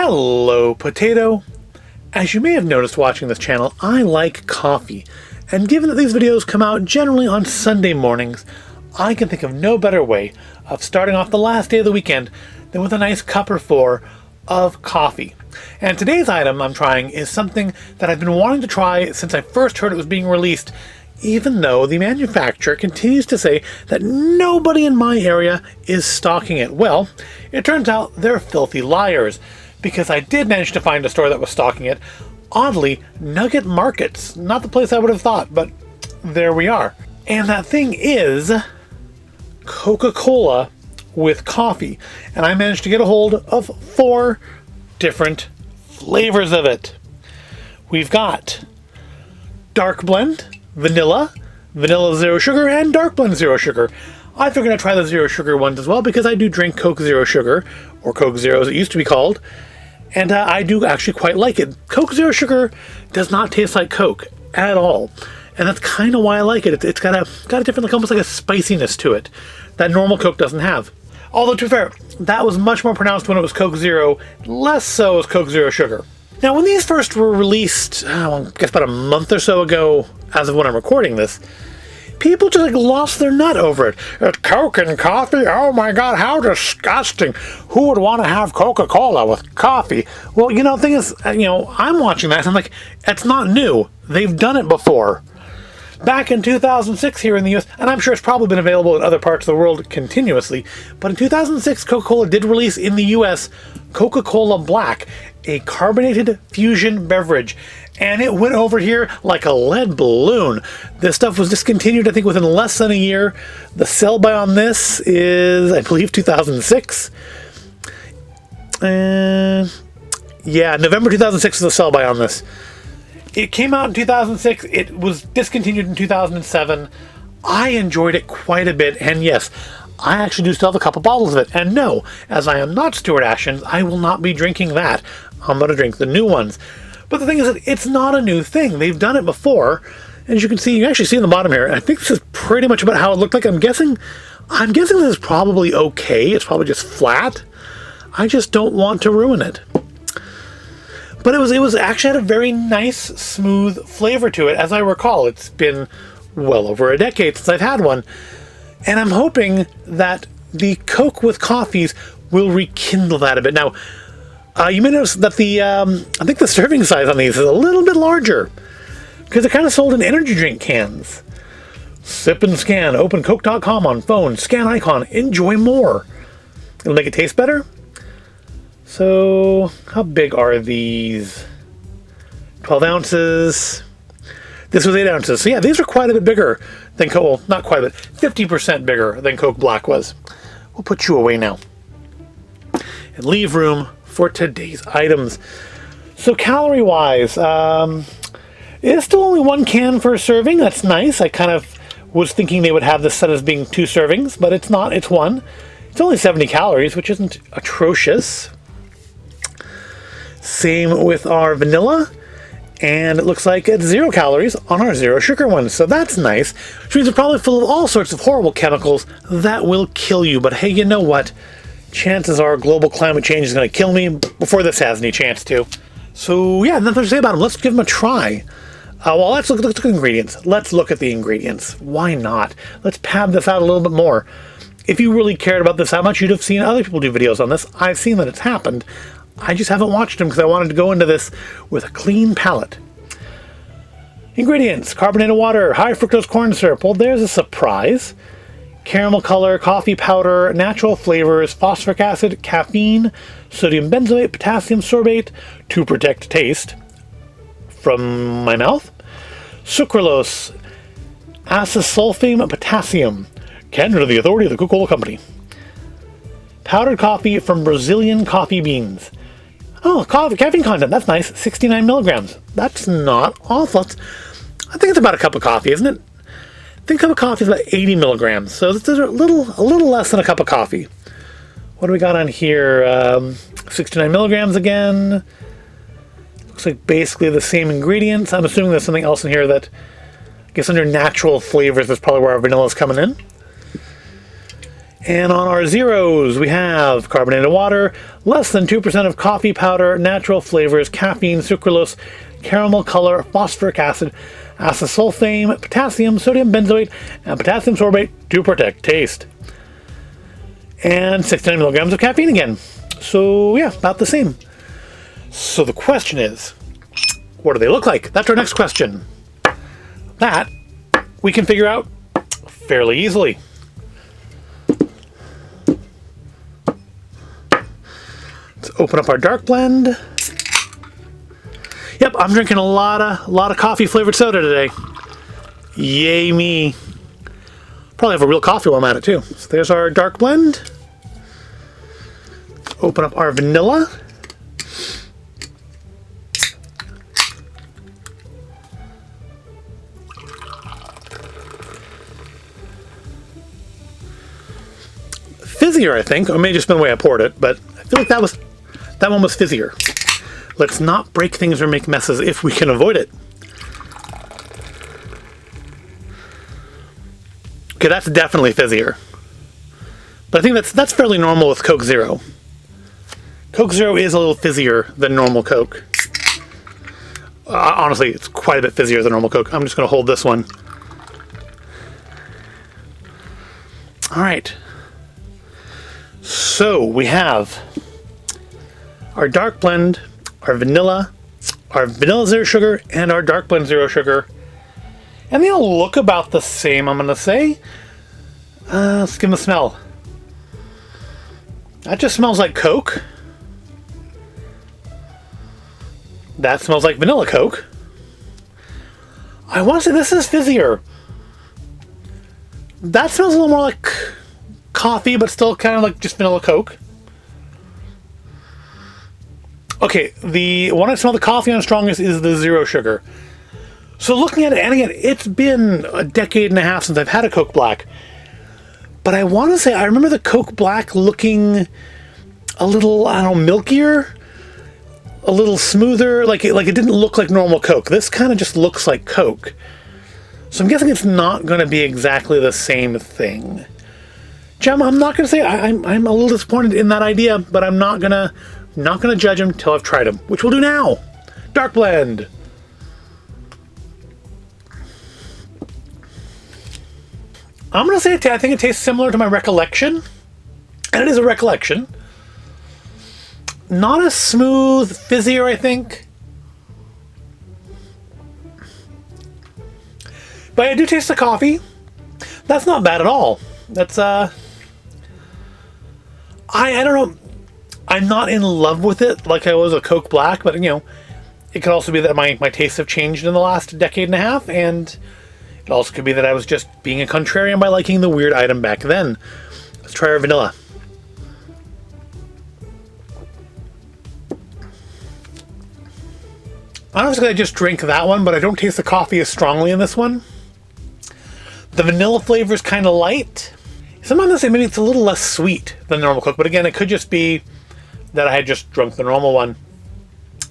Hello, Potato! As you may have noticed watching this channel, I like coffee, and given that these videos come out generally on Sunday mornings, I can think of no better way of starting off the last day of the weekend than with a nice cup or four of coffee. And today's item I'm trying is something that I've been wanting to try since I first heard it was being released, even though the manufacturer continues to say that nobody in my area is stocking it. Well, it turns out they're filthy liars, because I did manage to find a store that was stocking it. Oddly, Nugget Markets. Not the place I would have thought, but there we are. And that thing is Coca Cola with coffee. And I managed to get a hold of 4 different flavors of it. We've got dark blend, vanilla, vanilla zero sugar, and dark blend zero sugar. I figured I'd try the zero sugar ones as well because I do drink Coke Zero Sugar, or Coke Zero as it used to be called. And I do actually quite like it. Coke Zero Sugar does not taste like Coke at all. And that's kind of why I like it. It's got a different, like almost like a spiciness to it that normal Coke doesn't have. Although, to be fair, that was much more pronounced when it was Coke Zero, less so as Coke Zero Sugar. Now, when these first were released, I guess about a month or so ago, as of when I'm recording this, people just lost their nut over it. It's Coke and coffee? Oh my god, how disgusting. Who would want to have Coca-Cola with coffee? Well, the thing is, I'm watching that and I'm like, it's not new. They've done it before. Back in 2006 here in the US, and I'm sure it's probably been available in other parts of the world continuously, but in 2006, Coca-Cola did release in the US Coca-Cola Black, a carbonated fusion beverage. And it went over here like a lead balloon. This stuff was discontinued, I think, within less than a year. The sell-by on this is, I believe, 2006. Yeah, November 2006 is the sell-by on this. It came out in 2006. It was discontinued in 2007. I enjoyed it quite a bit. And yes, I actually do still have a couple bottles of it. And no, as I am not Stuart Ashens, I will not be drinking that. I'm going to drink the new ones. But the thing is that it's not a new thing. They've done it before. And as you can see, you actually see in the bottom here, I think this is pretty much about how it looked like. I'm guessing this is probably okay. It's probably just flat. I just don't want to ruin it. But it was actually had a very nice, smooth flavor to it. As I recall, it's been well over a decade since I've had one. And I'm hoping that the Coke with coffees will rekindle that a bit. Now, you may notice that I think the serving size on these is a little bit larger, because they're kind of sold in energy drink cans. Sip and scan, open Coke.com on phone, scan icon, enjoy more. It'll make it taste better. So, how big are these? 12 ounces. This was 8 ounces. So yeah, these are quite a bit bigger than Coke. Well, not quite a bit. 50% bigger than Coke Black was. We'll put you away now and leave room for today's items. So calorie-wise, it's still only 1 can for a serving. That's nice. I kind of was thinking they would have this set as being 2 servings, but it's not. It's 1. It's only 70 calories, which isn't atrocious. Same with our vanilla, and it looks like it's 0 calories on our 0 sugar one, so that's nice. Which means it's probably full of all sorts of horrible chemicals that will kill you. But hey, you know what? Chances are global climate change is going to kill me before this has any chance to. So yeah, nothing to say about them. Let's give them a try. Well, let's look at the ingredients. Let's look at the ingredients. Why not? Let's pad this out a little bit more. If you really cared about this that much, you'd have seen other people do videos on this. I've seen that it's happened. I just haven't watched them because I wanted to go into this with a clean palate. Ingredients: carbonated water, high fructose corn syrup. Well, there's a surprise. Caramel color, coffee powder, natural flavors, phosphoric acid, caffeine, sodium benzoate, potassium sorbate to protect taste from my mouth, sucralose, acesulfame potassium, Canada, the authority of the Coca-Cola Company. Powdered coffee from Brazilian coffee beans. Oh, caffeine content, that's nice, 69 milligrams. That's not awful. I think it's about a cup of coffee, isn't it? I think a cup of coffee is about 80 milligrams, so this is a little less than a cup of coffee. What do we got on here? 69 milligrams again. Looks like basically the same ingredients. I'm assuming there's something else in here that, I guess under natural flavors, that's probably where our vanilla is coming in. And on our zeros, we have carbonated water, less than 2% of coffee powder, natural flavors, caffeine, sucralose, caramel color, phosphoric acid, acesulfame, potassium, sodium benzoate, and potassium sorbate to protect taste. And 69 milligrams of caffeine again. So yeah, about the same. So the question is, what do they look like? That's our next question. That we can figure out fairly easily. Let's open up our dark blend. Yep, I'm drinking a lot of coffee flavored soda today. Yay me. Probably have a real coffee while I'm at it too. So there's our dark blend. Open up our vanilla. Fizzier, I think. Or it may have just been the way I poured it, but I feel like that one was fizzier. Let's not break things or make messes if we can avoid it. Okay, that's definitely fizzier. But I think that's fairly normal with Coke Zero. Coke Zero is a little fizzier than normal Coke. Honestly, it's quite a bit fizzier than normal Coke. I'm just going to hold this one. All right. So we have our dark blend, our vanilla zero sugar, and our dark blend zero sugar. And they all look about the same, I'm going to say. Let's give them a smell. That just smells like Coke. That smells like vanilla Coke. I want to say this is fizzier. That smells a little more like coffee, but still kind of like just vanilla Coke. Okay, the one I smell the coffee on strongest is the zero sugar. So looking at it, and again, it's been a decade and a half since I've had a Coke Black. But I want to say, I remember the Coke Black looking a little, I don't know, milkier, a little smoother, like it didn't look like normal Coke. This kind of just looks like Coke. So I'm guessing it's not going to be exactly the same thing. Jem, I'm not going to say I'm a little disappointed in that idea, but I'm not gonna judge them until I've tried them, which we'll do now. Dark blend. I'm going to say I think it tastes similar to my recollection, and it is a recollection. Not as smooth, fizzier, I think. But I do taste the coffee. That's not bad at all. That's I don't know. I'm not in love with it like I was a Coke Black, but you know, it could also be that my tastes have changed in the last decade and a half, and it also could be that I was just being a contrarian by liking the weird item back then. Let's try our vanilla. I was going to just drink that one, but I don't taste the coffee as strongly in this one. The vanilla flavor is kind of light. Sometimes I say maybe it's a little less sweet than normal Coke, but again, it could just be that I had just drunk the normal one.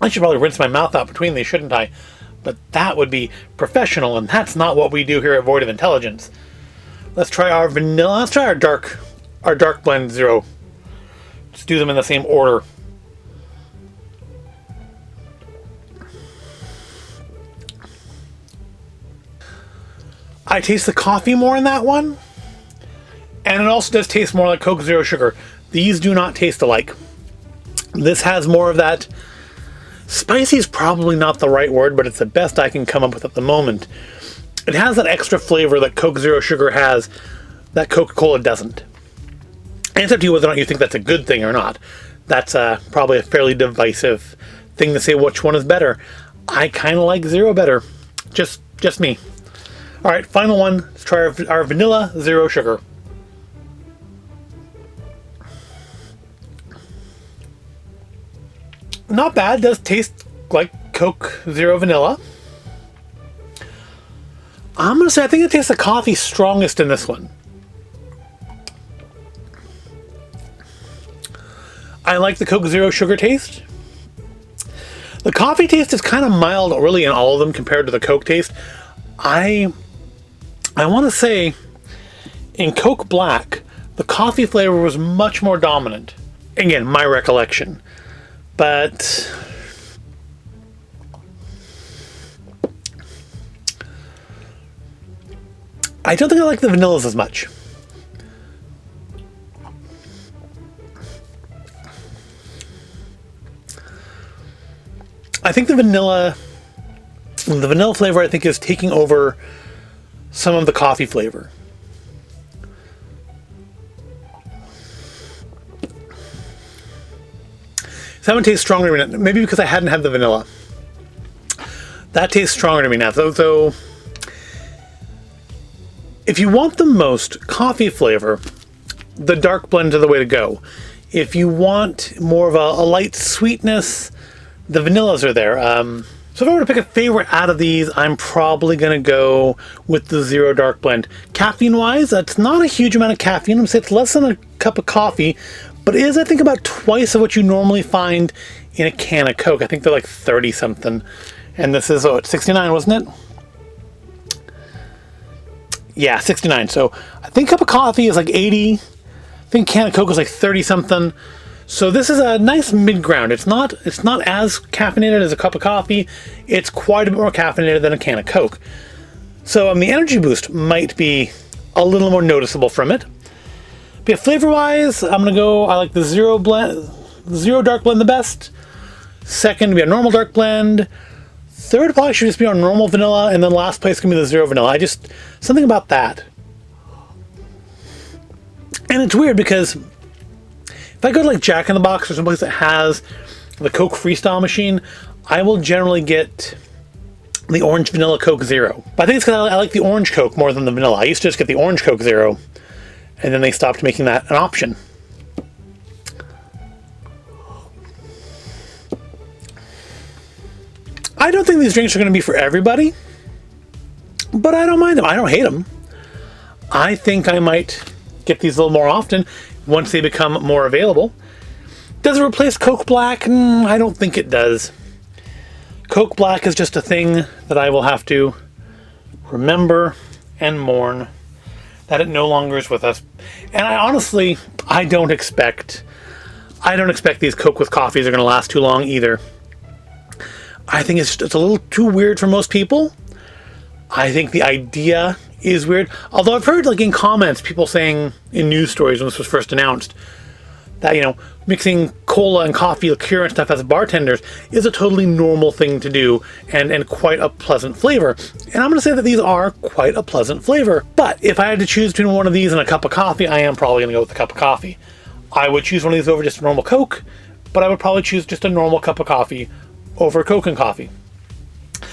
I should probably rinse my mouth out between these, shouldn't I? But that would be professional, and that's not what we do here at Void of Intelligence. Let's try our vanilla. Let's try our dark blend zero. Let's do them in the same order. I taste the coffee more in that one, and it also does taste more like Coke Zero Sugar. These do not taste alike. This has more of that. Spicy is probably not the right word, but it's the best I can come up with at the moment. It has that extra flavor that Coke Zero Sugar has that Coca Cola doesn't. And it's up to you whether or not you think that's a good thing or not. That's probably a fairly divisive thing to say which one is better. I kind of like Zero better. Just me. All right, final one. Let's try our vanilla zero sugar. Not bad. Does taste like Coke Zero vanilla. I'm going to say I think it tastes the coffee strongest in this one. I like the Coke Zero sugar taste. The coffee taste is kind of mild, really, in all of them compared to the Coke taste. I want to say in Coke Black, the coffee flavor was much more dominant. Again, my recollection. But I don't think I like the vanillas as much. I think the vanilla flavor, I think, is taking over some of the coffee flavor. So that one tastes stronger to me, maybe because I hadn't had the vanilla. That tastes stronger to me now. So if you want the most coffee flavor, the dark blends are the way to go. If you want more of a light sweetness, the vanillas are there. So if I were to pick a favorite out of these, I'm probably going to go with the Zero Dark Blend. Caffeine-wise, that's not a huge amount of caffeine. I'm going to say it's less than a cup of coffee, but it is, I think, about twice of what you normally find in a can of Coke. I think they're like 30-something. And this is, 69, wasn't it? Yeah, 69. So I think a cup of coffee is like 80. I think a can of Coke is like 30-something. So this is a nice mid-ground. It's not as caffeinated as a cup of coffee. It's quite a bit more caffeinated than a can of Coke. So the energy boost might be a little more noticeable from it. But yeah, flavor-wise, I'm gonna go. I like the Zero Dark Blend the best. Second, we have normal dark blend. Third probably should just be our normal vanilla, and then last place can be the Zero Vanilla. Something about that. And it's weird because if I go to like Jack in the Box or someplace that has the Coke Freestyle machine, I will generally get the orange vanilla Coke Zero. But I think it's because I like the orange Coke more than the vanilla. I used to just get the orange Coke Zero, and then they stopped making that an option. I don't think these drinks are going to be for everybody, but I don't mind them. I don't hate them. I think I might get these a little more often once they become more available. Does it replace Coke Black? I don't think it does. Coke Black is just a thing that I will have to remember and mourn that it no longer is with us. And I don't expect these Coke with coffees are going to last too long either. I think it's a little too weird for most people. I think the idea is weird. Although I've heard, like, in comments, people saying in news stories when this was first announced that, mixing cola and coffee liqueur and stuff as bartenders is a totally normal thing to do and quite a pleasant flavor. And I'm going to say that these are quite a pleasant flavor. But if I had to choose between one of these and a cup of coffee, I am probably going to go with a cup of coffee. I would choose one of these over just a normal Coke, but I would probably choose just a normal cup of coffee over Coke and coffee.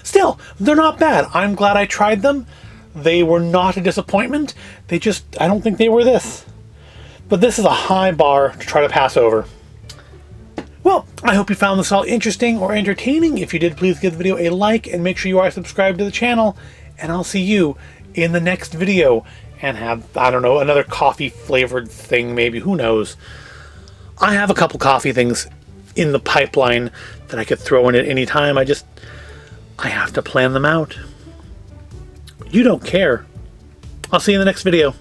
Still, they're not bad. I'm glad I tried them. They were not a disappointment. I don't think they were this. But this is a high bar to try to pass over. Well, I hope you found this all interesting or entertaining. If you did, please give the video a like and make sure you are subscribed to the channel. And I'll see you in the next video and have, I don't know, another coffee flavored thing maybe. Who knows? I have a couple coffee things in the pipeline that I could throw in at any time. I have to plan them out. You don't care. I'll see you in the next video.